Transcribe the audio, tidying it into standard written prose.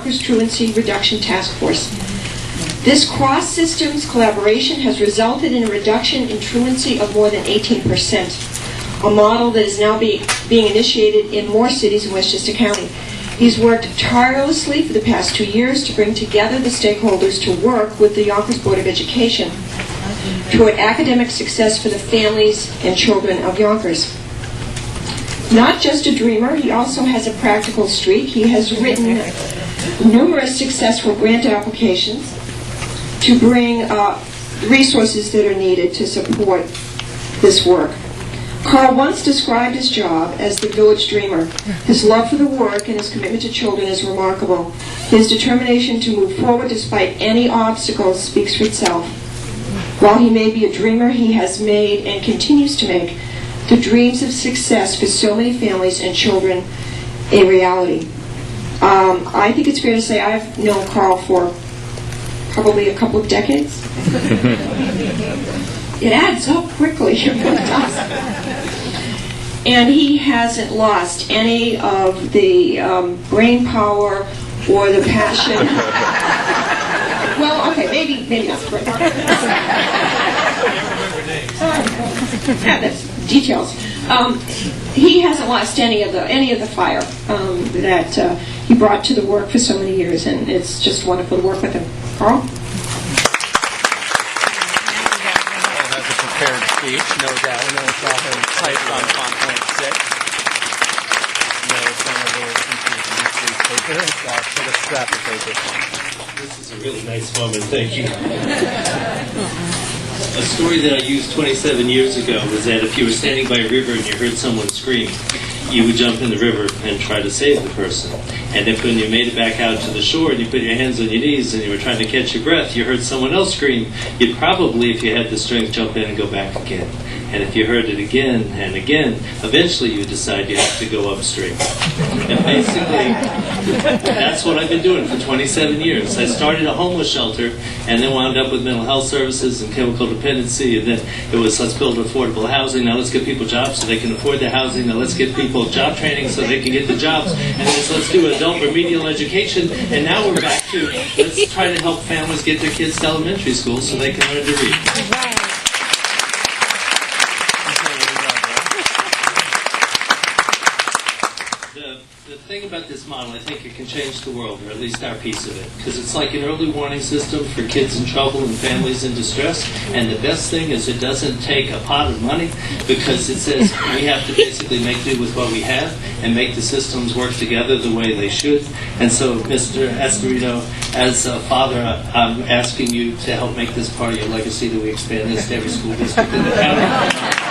Yonkers Truancy Reduction Task Force. This cross-systems collaboration has resulted in a reduction in truancy of more than 18%, a model that is now being initiated in more cities in Westchester County. He's worked tirelessly for the past 2 years to bring together the stakeholders to work with the Yonkers Board of Education toward academic success for the families and children of Yonkers. Not just a dreamer, he also has a practical streak. He has written numerous successful grant applications to bring resources that are needed to support this work. Karl once described his job as the village dreamer. His love for the work and his commitment to children is remarkable. His determination to move forward despite any obstacles speaks for itself. While he may be a dreamer, he has made and continues to make the dreams of success for so many families and children a reality. I think it's fair to say I've known Karl for probably a couple of decades. It adds up quickly, it really does. And he hasn't lost any of the brain power or the passion. Well, okay, maybe not brain power. Yeah, that's details. He hasn't lost any of the fire that he brought to the work for so many years, and it's just wonderful to work with him. Karl? Speech, no doubt. I know it's often typed on font point 6. No, it's one of those completely paper. Put a scrap of paper. This is a really nice moment, thank you. A story that I used 27 years ago was that if you were standing by a river and you heard someone scream, you would jump in the river and try to save the person. And if when you made it back out to the shore and you put your hands on your knees and you were trying to catch your breath, you heard someone else scream, you'd probably, if you had the strength, jump in and go back again. And if you heard it again and again, eventually you decide you have to go upstream. And basically, that's what I've been doing for 27 years. I started a homeless shelter and then wound up with mental health services and chemical dependency, and then it was, let's build affordable housing, now let's give people jobs so they can afford their housing, now let's give people job training so they can get the jobs, and then let's do adult remedial education, and now we're back to let's try to help families get their kids to elementary school so they can learn to read. The thing about this model, I think it can change the world, or at least our piece of it, because it's like an early warning system for kids in trouble and families in distress, and the best thing is it doesn't take a pot of money, because it says we have to basically make do with what we have and make the systems work together the way they should. And so, Mr. Astorino, as a father, I'm asking you to help make this part of your legacy, that we expand this to every school district in the county.